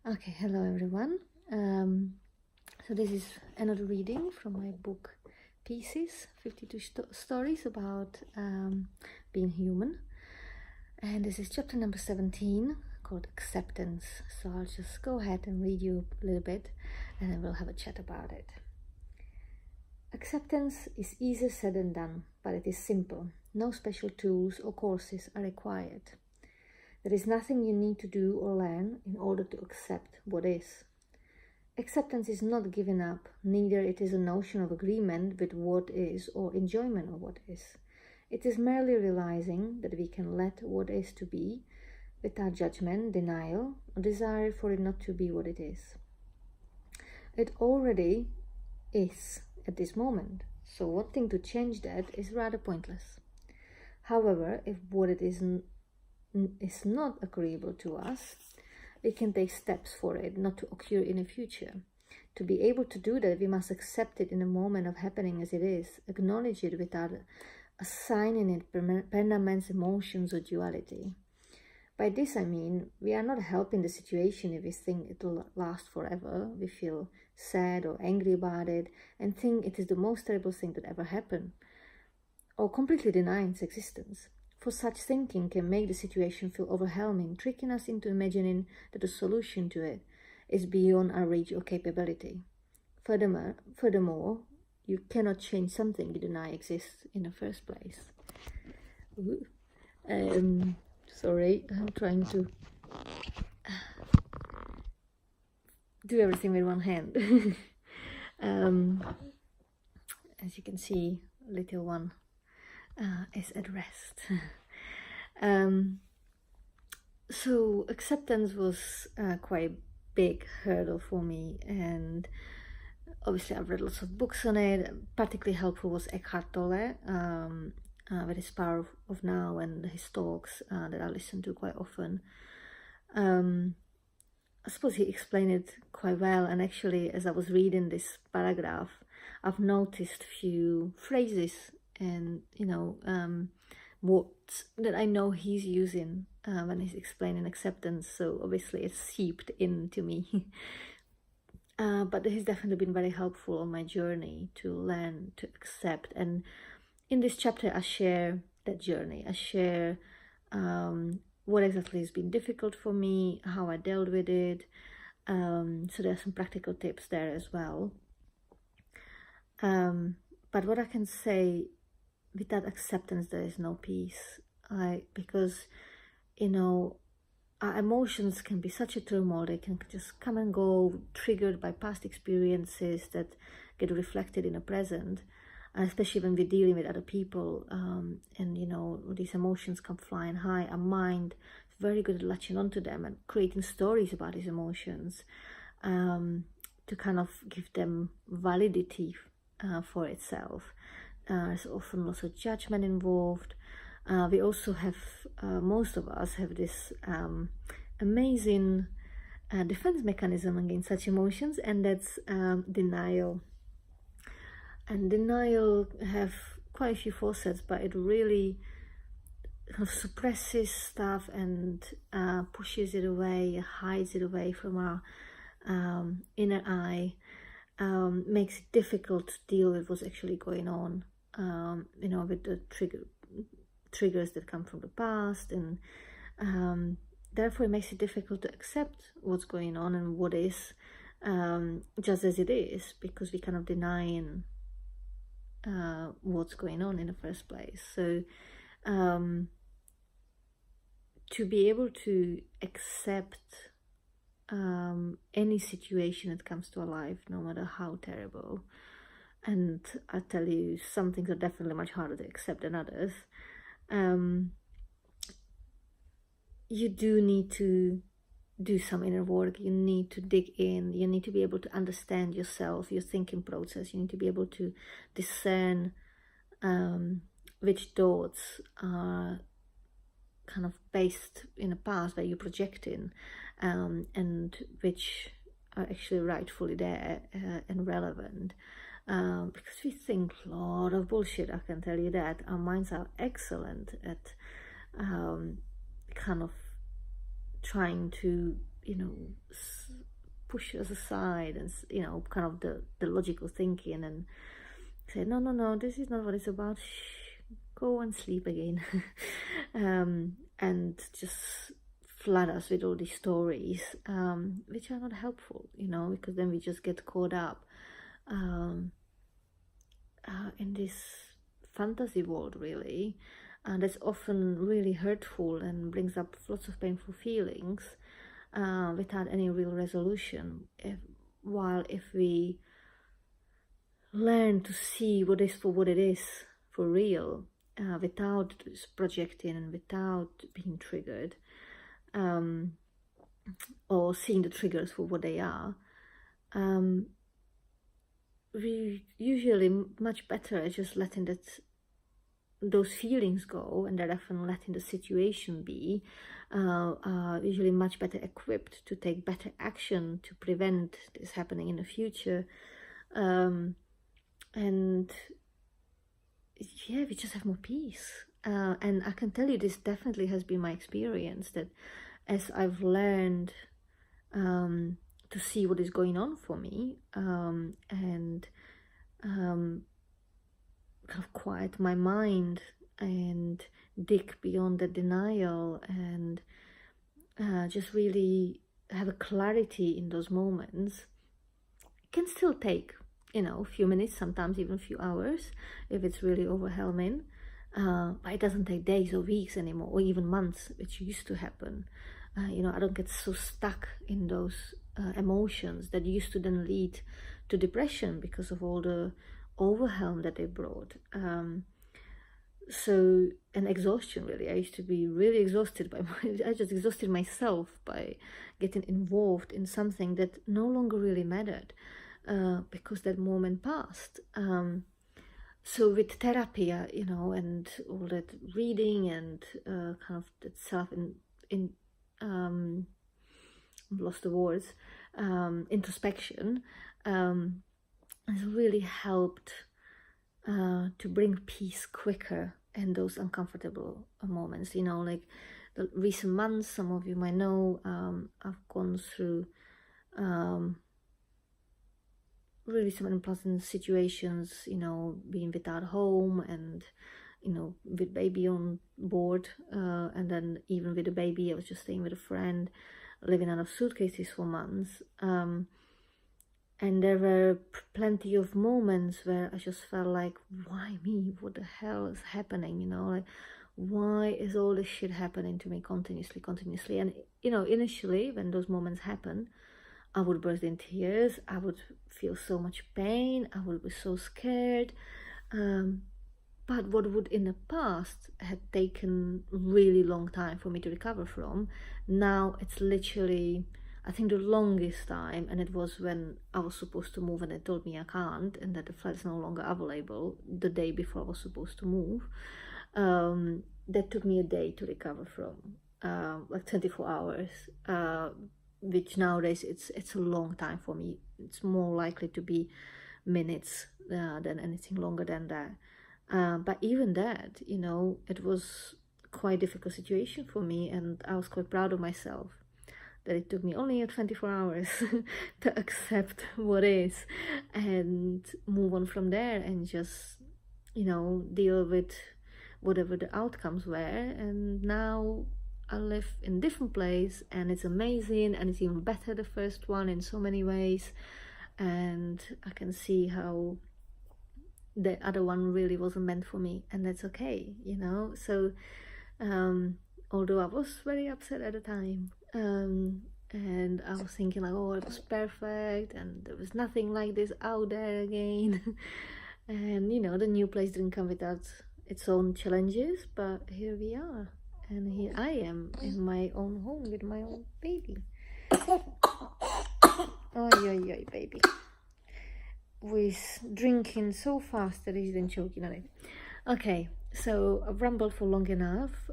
Okay, hello everyone. So this is another reading from my book Pieces, 52 stories about being human. And this is chapter number 17 called Acceptance. So I'll just go ahead and read you a little bit and then we'll have a chat about it. Acceptance is easier said than done, but it is simple. No special tools or courses are required. There is nothing you need to do or learn in order to accept what is. Acceptance is not giving up, neither it is a notion of agreement with what is or enjoyment of what is. It is merely realizing that we can let what is to be without judgment, denial, or desire for it not to be what it is. It already is at this moment, so wanting to change that is rather pointless. However, if what it is not agreeable to us, we can take steps for it not to occur in the future. To be able to do that, we must accept it in the moment of happening as it is, acknowledge it without assigning it permanent emotions or duality. By this I mean, we are not helping the situation if we think it will last forever. We feel sad or angry about it and think it is the most terrible thing that ever happened, or completely denying its existence. For such thinking can make the situation feel overwhelming, tricking us into imagining that the solution to it is beyond our reach or capability. Furthermore, you cannot change something you deny exists in the first place. Sorry, I'm trying to do everything with one hand. As you can see, little one is at rest. So acceptance was quite a big hurdle for me, and obviously I've read lots of books on it. Particularly helpful was Eckhart Tolle with his Power of Now and his talks that I listen to quite often. I suppose he explained it quite well, and actually as I was reading this paragraph, I've noticed a few phrases and words that I know he's using when he's explaining acceptance, so obviously it's seeped into me. But he's definitely been very helpful on my journey to learn to accept, and in this chapter I share that journey. I share what exactly has been difficult for me, how I dealt with it, so there's some practical tips there as well. But what I can say, without acceptance there is no peace. Because our emotions can be such a turmoil. They can just come and go, triggered by past experiences that get reflected in the present, especially when we're dealing with other people, and these emotions come flying high. Our mind is very good at latching onto them and creating stories about these emotions to kind of give them validity for itself. There's often lots of judgment involved. We also have, most of us have this amazing defense mechanism against such emotions, and that's denial. And denial have quite a few facets, but it really kind of suppresses stuff and pushes it away, hides it away from our inner eye, makes it difficult to deal with what's actually going on, with the triggers that come from the past, and therefore it makes it difficult to accept what's going on and what is just as it is, because we kind of denying what's going on in the first place. So to be able to accept any situation that comes to our life, no matter how terrible, and I tell you, some things are definitely much harder to accept than others, you do need to do some inner work. You need to dig in. You need to be able to understand yourself, your thinking process. You need to be able to discern which thoughts are kind of based in the past, where you're projecting, and which are actually rightfully there and relevant. Because we think a lot of bullshit, I can tell you that. Our minds are excellent at kind of trying to push us aside, and kind of the logical thinking, and say, no, this is not what it's about. Shh, go and sleep again. And just flood us with all these stories, which are not helpful, because then we just get caught up in this fantasy world, really, and that's often really hurtful and brings up lots of painful feelings without any real resolution. While if we learn to see what is for what it is for real, without projecting and without being triggered, or seeing the triggers for what they are, we usually much better at just letting those feelings go, and that often letting the situation be, usually much better equipped to take better action to prevent this happening in the future. And yeah, we just have more peace. And I can tell you, this definitely has been my experience, that as I've learned to see what is going on for me, and kind of quiet my mind and dig beyond the denial, and just really have a clarity in those moments. It can still take, a few minutes, sometimes even a few hours, if it's really overwhelming. But it doesn't take days or weeks anymore, or even months, which used to happen. I don't get so stuck in those emotions that used to then lead to depression because of all the overwhelm that they brought. So, and exhaustion, really. I used to be really exhausted I just exhausted myself by getting involved in something that no longer really mattered, because that moment passed. So with therapy, and all that reading and kind of that self I've lost the words, introspection, has really helped to bring peace quicker in those uncomfortable moments. Like the recent months, some of you might know, I've gone through really some unpleasant situations, being without home, and with baby on board, and then even with the baby, I was just staying with a friend, living out of suitcases for months, and there were plenty of moments where I just felt like, why me? What the hell is happening? Like, why is all this shit happening to me continuously? And initially, when those moments happen, I would burst in tears. I would feel so much pain. I would be so scared. But what would in the past had taken really long time for me to recover from, now it's literally, I think, the longest time, and it was when I was supposed to move and they told me I can't, and that the flight is no longer available the day before I was supposed to move. That took me a day to recover from, like 24 hours. Which nowadays it's a long time for me. It's more likely to be minutes than anything longer than that. But even that, it was quite a difficult situation for me, and I was quite proud of myself that it took me only 24 hours to accept what is and move on from there, and just deal with whatever the outcomes were. And now I live in a different place, and it's amazing, and it's even better the first one in so many ways, and I can see how the other one really wasn't meant for me, and that's okay. So although I was very upset at the time, and I was thinking like, oh, it was perfect and there was nothing like this out there again. And the new place didn't come without its own challenges, but here we are. And here I am in my own home with my own baby. Oi, baby. With drinking so fast that he's been choking on it. Okay, so I've rambled for long enough.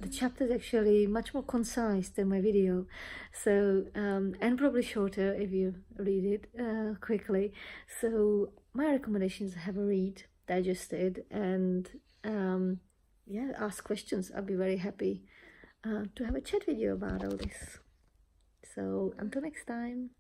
The chapter is actually much more concise than my video, so and probably shorter if you read it quickly. So my recommendations: have a read, digest it, and yeah, ask questions. I'll be very happy to have a chat with you about all this. So until next time.